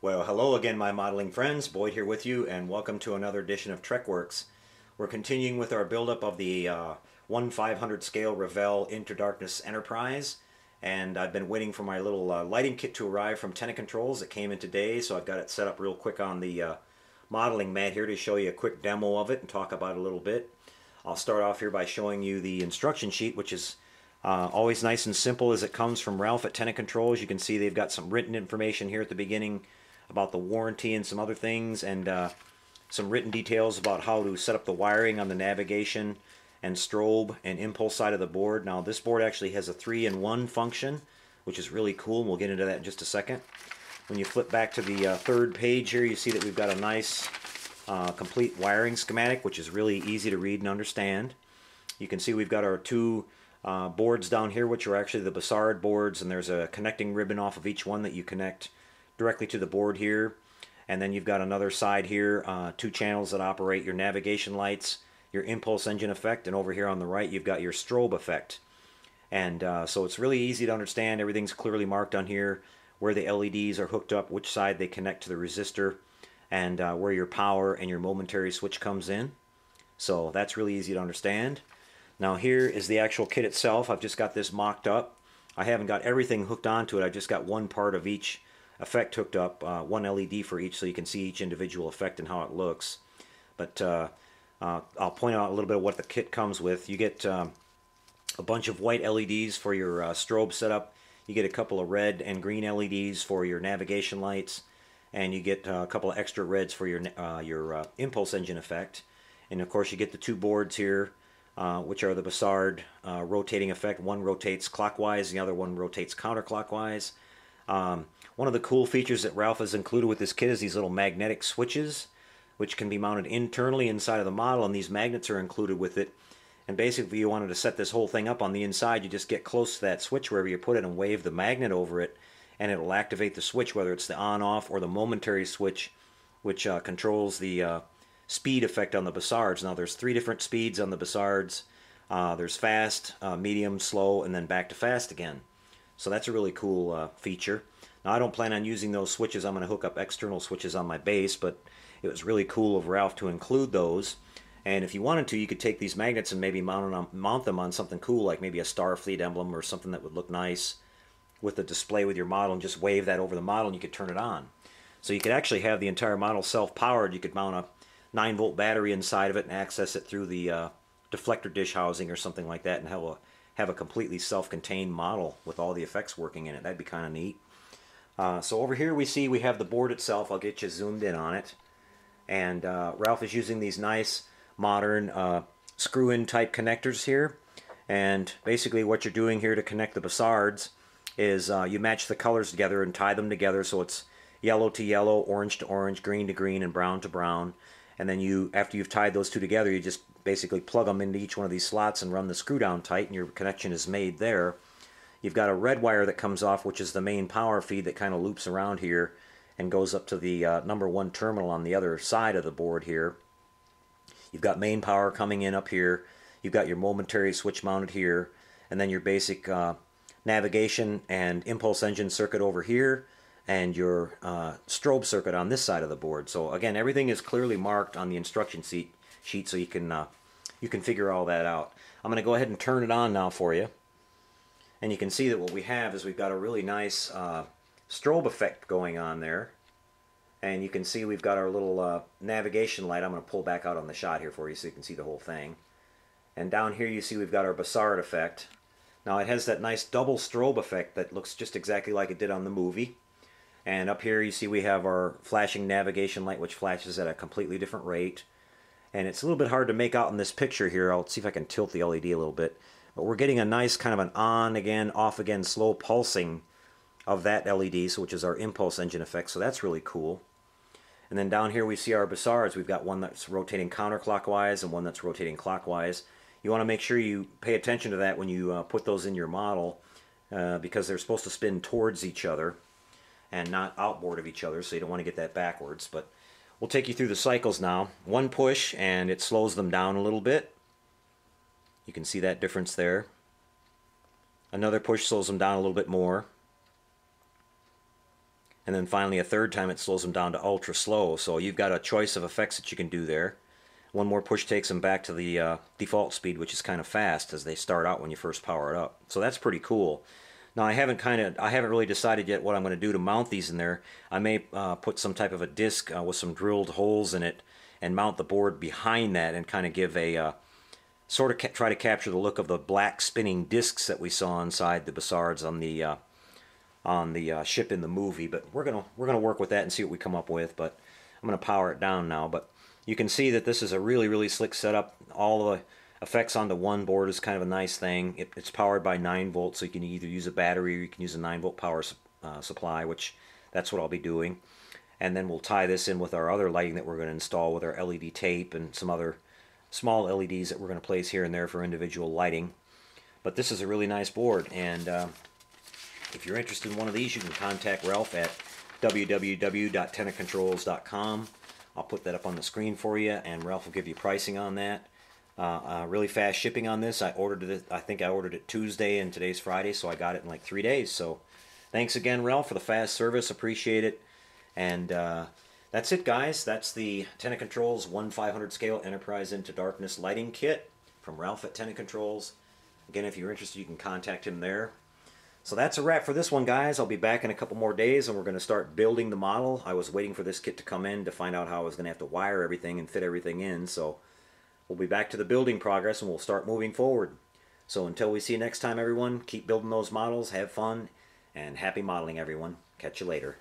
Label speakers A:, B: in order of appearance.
A: Well, hello again, my modeling friends. Boyd here with you, and welcome to another edition of TrekWorks. We're continuing with our buildup of the 1/500 scale Revell Into Darkness Enterprise, and I've been waiting for my little lighting kit to arrive from Tenacontrols. It came in today, so I've got it set up real quick on the modeling mat here to show you a quick demo of it and talk about it a little bit. I'll start off here by showing you the instruction sheet, which is always nice and simple as it comes from Ralph at Tenacontrols. You can see they've got some written information here at the beginning about the warranty and some other things, and some written details about how to set up the wiring on the navigation and strobe and impulse side of the board. Now this board actually has a 3-in-1 function, which is really cool, and we'll get into that in just a second. When you flip back to the third page here, you see that we've got a nice complete wiring schematic, which is really easy to read and understand. You can see we've got our two boards down here, which are actually the Bussard boards, and there's a connecting ribbon off of each one that you connect directly to the board here. And then you've got another side here, two channels that operate your navigation lights, your impulse engine effect, and over here on the right you've got your strobe effect. And so it's really easy to understand. Everything's clearly marked on here, where the LEDs are hooked up, which side they connect to the resistor, and where your power and your momentary switch comes in. So that's really easy to understand. Now here is the actual kit itself. I've just got this mocked up. I haven't got everything hooked onto it. I just got one part of each effect hooked up, one LED for each, so you can see each individual effect and how it looks. But I'll point out a little bit of what the kit comes with. You get a bunch of white LEDs for your strobe setup. You get a couple of red and green LEDs for your navigation lights, and you get a couple of extra reds for your impulse engine effect. And of course you get the two boards here, which are the Bussard rotating effect. One rotates clockwise, the other one rotates counterclockwise. One of the cool features that Ralph has included with this kit is these little magnetic switches, which can be mounted internally inside of the model, and these magnets are included with it. And basically, if you wanted to set this whole thing up on the inside, you just get close to that switch wherever you put it and wave the magnet over it, and it will activate the switch, whether it's the on-off or the momentary switch, which controls the speed effect on the Bussards. Now there's 3 different speeds on the Bussards. There's fast, medium, slow, and then back to fast again. So that's a really cool feature. Now I don't plan on using those switches. I'm going to hook up external switches on my base, but it was really cool of Ralph to include those. And if you wanted to, you could take these magnets and maybe mount them on something cool, like maybe a Starfleet emblem or something that would look nice with a display with your model, and just wave that over the model and you could turn it on. So you could actually have the entire model self-powered. You could mount a 9-volt battery inside of it and access it through the deflector dish housing or something like that, and have a completely self-contained model with all the effects working in it. That'd be kind of neat. So over here we have the board itself. I'll get you zoomed in on it. And Ralph is using these nice modern screw-in type connectors here. And basically what you're doing here to connect the Bussards is you match the colors together and tie them together so it's yellow to yellow, orange to orange, green to green, and brown to brown. And then after you've tied those two together, you just basically plug them into each one of these slots and run the screw down tight, and your connection is made there. You've got a red wire that comes off, which is the main power feed that kind of loops around here and goes up to the #1 terminal on the other side of the board here. You've got main power coming in up here. You've got your momentary switch mounted here, and then your basic navigation and impulse engine circuit over here, and your strobe circuit on this side of the board. So again, everything is clearly marked on the instruction sheet, so you can figure all that out. I'm going to go ahead and turn it on now for you. And you can see that what we have is we've got a really nice strobe effect going on there. And you can see we've got our little navigation light. I'm going to pull back out on the shot here for you so you can see the whole thing. And down here you see we've got our Bussard effect. Now it has that nice double strobe effect that looks just exactly like it did on the movie. And up here you see we have our flashing navigation light, which flashes at a completely different rate. And it's a little bit hard to make out in this picture here. I'll see if I can tilt the LED a little bit. But we're getting a nice kind of an on again, off again, slow pulsing of that LED, which is our impulse engine effect. So that's really cool. And then down here we see our Bussards. We've got one that's rotating counterclockwise and one that's rotating clockwise. You want to make sure you pay attention to that when you put those in your model, because they're supposed to spin towards each other and not outboard of each other, so you don't want to get that backwards. But we'll take you through the cycles now. One push and it slows them down a little bit. You can see that difference there. Another push slows them down a little bit more. and then finally a third time it slows them down to ultra slow. So you've got a choice of effects that you can do there. One more push takes them back to the default speed, which is kind of fast as they start out when you first power it up. So that's pretty cool. Now I haven't really decided yet what I'm going to do to mount these in there. I may put some type of a disc with some drilled holes in it and mount the board behind that and kind of give a sort of try to capture the look of the black spinning discs that we saw inside the Bussards on the ship in the movie. But we're gonna work with that and see what we come up with. But I'm gonna power it down now. But you can see that this is a really slick setup. All the effects on the one board is kind of a nice thing. It's powered by 9 volts, so you can either use a battery or you can use a 9-volt power supply, which that's what I'll be doing. And then we'll tie this in with our other lighting that we're going to install with our LED tape and some other small LEDs that we're going to place here and there for individual lighting. But this is a really nice board, and if you're interested in one of these, you can contact Ralph at www.tenacontrols.com. I'll put that up on the screen for you, and Ralph will give you pricing on that. Really fast shipping on this. I think I ordered it Tuesday, and today's Friday, so I got it in like 3 days. So thanks again, Ralph, for the fast service. Appreciate it. And that's it, guys. That's the Tenacontrols 1/500 scale Enterprise Into Darkness lighting kit from Ralph at Tenacontrols. Again, if you're interested, you can contact him there. So that's a wrap for this one, guys. I'll be back in a couple more days, and we're going to start building the model. I was waiting for this kit to come in to find out how I was going to have to wire everything and fit everything in. So we'll be back to the building progress, and we'll start moving forward. So until we see you next time, everyone, keep building those models, have fun, and happy modeling, everyone. Catch you later.